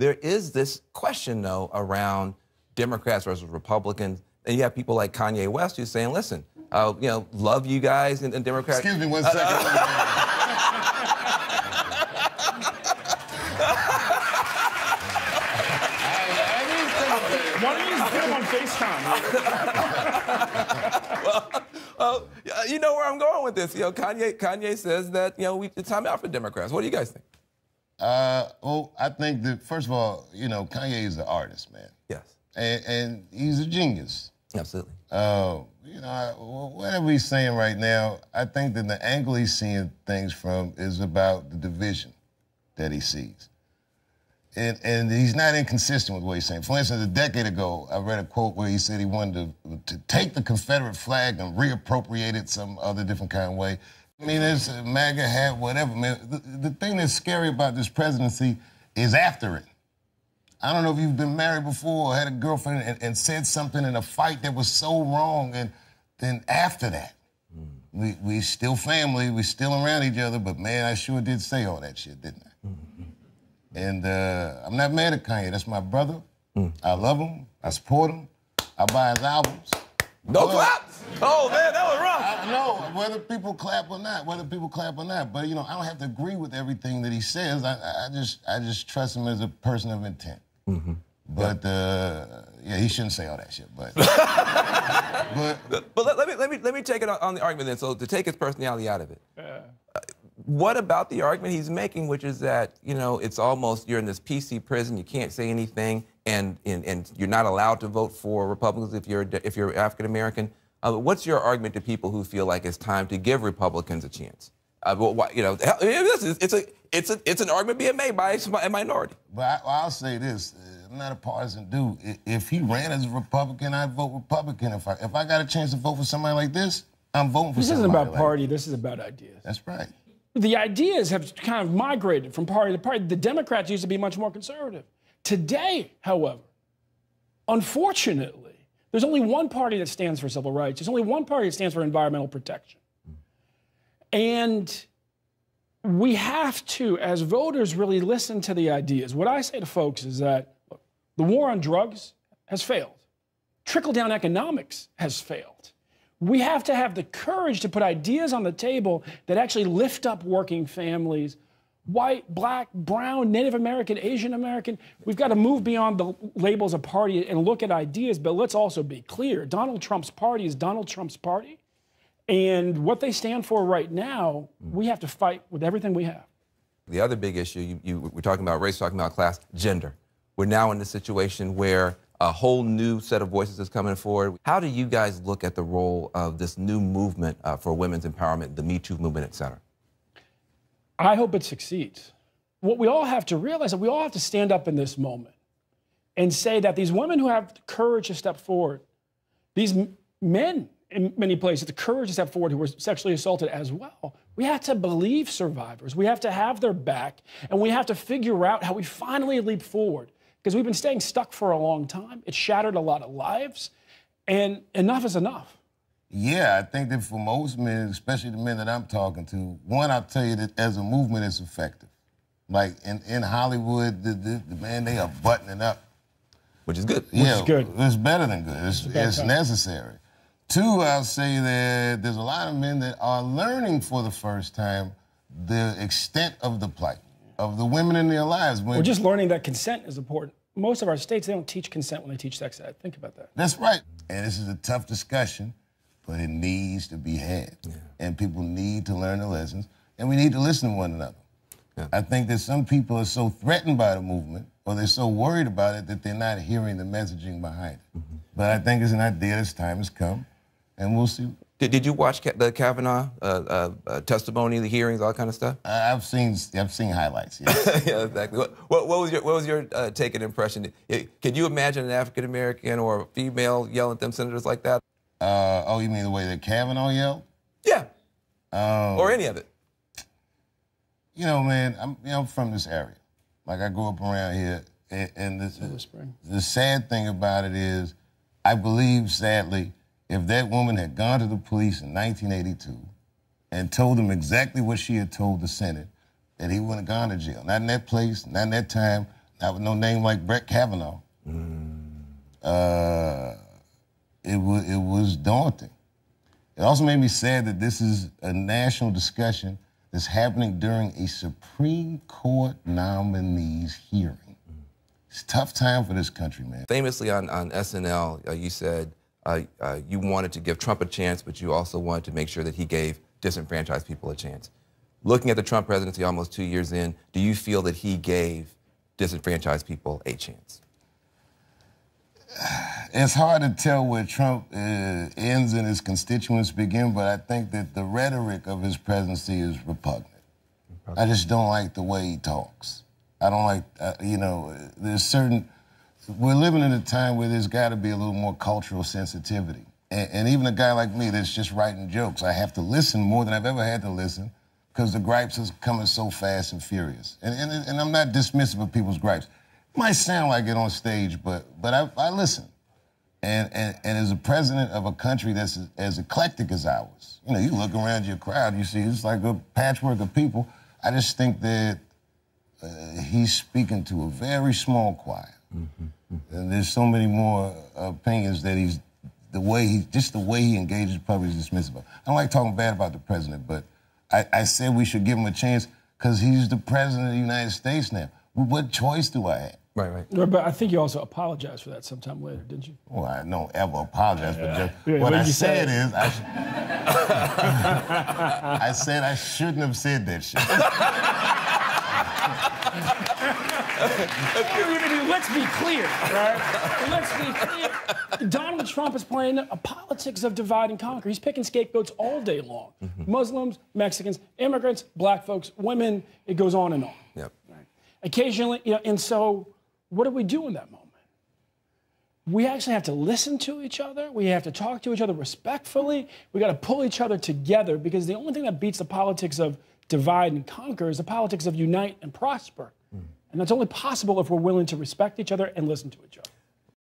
There is this question, though, around Democrats versus Republicans. And you have people like Kanye West who's saying, listen, love you guys and Democrats. Excuse me 1 second. Why don't you just get him on FaceTime? well, you know where I'm going with this. Kanye says that, it's time out for Democrats. What do you guys think? Well, I think that, first of all, Kanye is an artist, man. Yes. And he's a genius. Absolutely. Whatever he's saying right now, I think that the angle he's seeing things from is about the division that he sees. And he's not inconsistent with what he's saying. For instance, a decade ago, I read a quote where he said he wanted to take the Confederate flag and reappropriate it some other different kind of way. I mean, there's a MAGA hat, whatever, man. The thing that's scary about this presidency is after it. I don't know if you've been married before or had a girlfriend and said something in a fight that was so wrong, and then after that, we still family, we still around each other, but man, I sure did say all that shit, didn't I? And I'm not mad at Kanye. That's my brother. I love him. I support him. I buy his albums. No claps? Oh, man, that was rough. I know, whether people clap or not, But, I don't have to agree with everything that he says. I just trust him as a person of intent. But, he shouldn't say all that shit, but... but let me take it on the argument then, so to take his personality out of it. What about the argument he's making, which is that, it's almost, you're in this PC prison, you can't say anything, and you're not allowed to vote for Republicans if you're African American. What's your argument to people who feel like it's time to give Republicans a chance? It's an argument being made by a minority. But I'll say this: I'm not a partisan dude. If he ran as a Republican, I'd vote Republican. If I got a chance to vote for somebody like this, I'm voting for somebody. This isn't about party. This is about ideas. That's right. The ideas have kind of migrated from party to party. The Democrats used to be much more conservative. Today, however, unfortunately, there's only one party that stands for civil rights. There's only one party that stands for environmental protection. And we have to, as voters, really listen to the ideas. What I say to folks is that, look, the war on drugs has failed. Trickle-down economics has failed. We have to have the courage to put ideas on the table that actually lift up working families, white, black, brown, Native American, Asian American. We've got to move beyond the labels of party and look at ideas, but let's also be clear. Donald Trump's party is Donald Trump's party, and what they stand for right now, we have to fight with everything we have. The other big issue, we're talking about race, talking about class, gender. We're now in the situation where a whole new set of voices is coming forward. How do you guys look at the role of this new movement for women's empowerment, the Me Too movement, et cetera? I hope it succeeds. What we all have to realize is that we all have to stand up in this moment and say that these women who have the courage to step forward, these men in many places, the courage to step forward who were sexually assaulted as well, we have to believe survivors. We have to have their back, and we have to figure out how we finally leap forward. Because we've been staying stuck for a long time. It's shattered a lot of lives, and enough is enough. Yeah, I think that for most men, especially the men that I'm talking to, one, I'll tell you that as a movement, it's effective. Like in Hollywood, man, they are buttoning up. Which is good. Yeah, which is good. It's better than good. It's necessary. Two, I'll say that there's a lot of men that are learning for the first time the extent of the plight of the women in their lives. We're just learning that consent is important. Most of our states, they don't teach consent when they teach sex ed. Think about that. That's right. And this is a tough discussion, but it needs to be had. Yeah. And people need to learn the lessons, and we need to listen to one another. Yeah. I think that some people are so threatened by the movement, or they're so worried about it, that they're not hearing the messaging behind it. But I think it's an idea that's time has come, and we'll see. Did you watch the Kavanaugh testimony, the hearings, all that kind of stuff? I've seen highlights. Yes. Yeah, exactly. What was your take and impression? Can you imagine an African American or a female yelling at them senators like that? Oh, you mean the way that Kavanaugh yelled? Yeah. Or any of it. You know, man, I'm from this area. Like, I grew up around here, and the sad thing about it is, I believe, sadly, if that woman had gone to the police in 1982 and told them exactly what she had told the Senate, that he wouldn't have gone to jail. Not in that place, not in that time, Not with no name like Brett Kavanaugh. It was daunting. It also made me sad that this is a national discussion that's happening during a Supreme Court nominees hearing. It's a tough time for this country, man. Famously on SNL, you said you wanted to give Trump a chance, but you also wanted to make sure that he gave disenfranchised people a chance. Looking at the Trump presidency almost 2 years in, do you feel that he gave disenfranchised people a chance? It's hard to tell where Trump ends and his constituents begin, but I think that the rhetoric of his presidency is repugnant. I just don't like the way he talks. I don't like, you know, we're living in a time where there's got to be a little more cultural sensitivity. And even a guy like me that's just writing jokes, I have to listen more than I've ever had to listen because the gripes are coming so fast and furious. And I'm not dismissive of people's gripes. It might sound like it on stage, but I listen. And as a president of a country that's as eclectic as ours, you know, you look around your crowd, you see it's like a patchwork of people. I just think that he's speaking to a very small choir. And there's so many more opinions that just the way he engages the public is dismissive of. I don't like talking bad about the president, but I said we should give him a chance because he's the president of the United States now. What choice do I have? Right. But I think you also apologized for that sometime later, didn't you? Well, I don't ever apologize for jokes. What I said is, I said I shouldn't have said that shit. Let's be clear, right? Let's be clear. Donald Trump is playing a politics of divide and conquer. He's picking scapegoats all day long. Muslims, Mexicans, immigrants, black folks, women, it goes on and on. Yep. Right? Occasionally, you know, and so what do we do in that moment? We actually have to listen to each other. We have to talk to each other respectfully. We got to pull each other together because the only thing that beats the politics of divide and conquer is the politics of unite and prosper. And that's only possible if we're willing to respect each other and listen to each other.